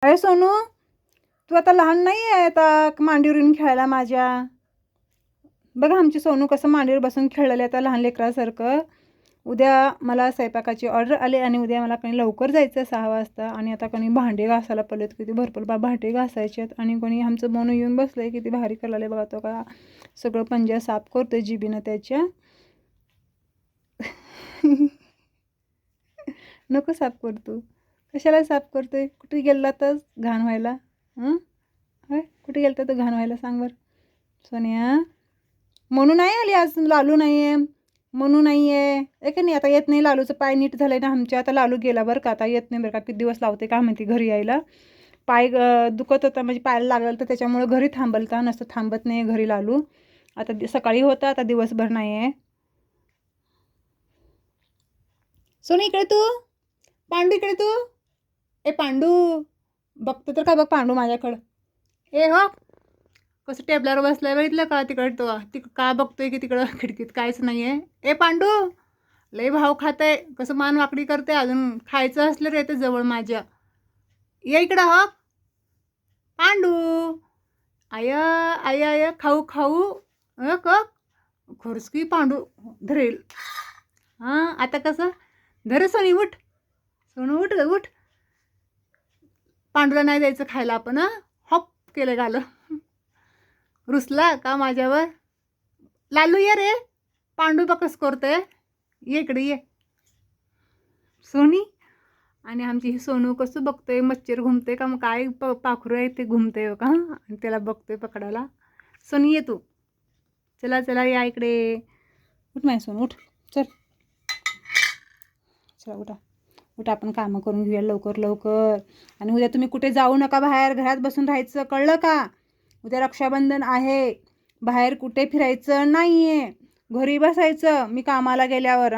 अरे सोनू, तू आता लहान नाही आहे आता मांडीवर येऊन खेळायला माझ्या. बघा आमची सोनू कसं मांडीवर बसून खेळलेलं आता लहान लेकरासारखं. उद्या मला स्वयंपाकाची ऑर्डर आली आणि उद्या मला काही लवकर जायचं 6 वाजता. आणि आता कोणी भांडे घासायला पडलेत, किती भरपूर भांडे घासायचे आहेत. आणि कोणी आमचं मोनू येऊन बसलंय, किती भारी करायला बघा. तो का सगळं पंजा साफ करतोय जिबीनं त्याच्या. नको साफ करतो. कशाला साफ करतोय? कुठे गेला तर घाण व्हायला? होय, कुठे गेलता तर घाण व्हायला सांग बरं सोनिया. म्हणू नाही आली आज, लालू नाही आहे, म्हणू नाही आहे का नाही. आता येत नाही, लालूचं पाय नीट झालं ना आमच्या. आता लालू गेला बरं का, आता येत नाही बरं का. किती दिवस लावते का म्हणते घरी यायला. पाय दुखत होता म्हणजे पायाला लागलं तर त्याच्यामुळे घरी थांबलता, नसतं थांबत नाही घरी लालू. आता सकाळी होता, आता दिवसभर नाही आहे. सोनी इकडे तू, पांडू इकडे तू. ए पांडू, बघतो तर का बघ पांडू माझ्याकडं. ए हो, कसं टेबलावर बसलाय बघितलं का. तिकडं तो का बघतोय की तिकडं खिडकीत काहीच नाही आहे. ए पांडू, लय भाव खात आहे, कसं मान वाकडी करते. अजून खायचं असलं रे ते जवळ माझ्या. ये इकडं हो पांडू. आय आय आय खाऊ खाऊ क खरंच की पांडू धरेल. हां आता कसं धरे सोनी, उठ सोनू, उठ उठ. पांडूला नाही द्यायचं खायला आपण. हॉप केलं गालं. रुसला का माझ्यावर. लालू ये रे, पांडू बकस करतोय. ये इकडे ये सोनी. आणि आमची ही सोनू कसं बघतोय, मच्छर घुमते का मग काय पाखरू आहे ते घुमते का, आणि त्याला बघतोय पकडायला. सोनी ये तू, चला चला या इकडे. उठ माझी सोनू, उठ चल. चला उठा उठा, आपण कामं करून घेऊया लवकर लवकर. आणि उद्या तुम्ही कुठे जाऊ नका बाहेर, घरात बसून राहायचं, कळलं का. उद्या रक्षाबंधन आहे, बाहेर कुठे फिरायचं नाही आहे, घरी बसायचं मी कामाला गेल्यावर.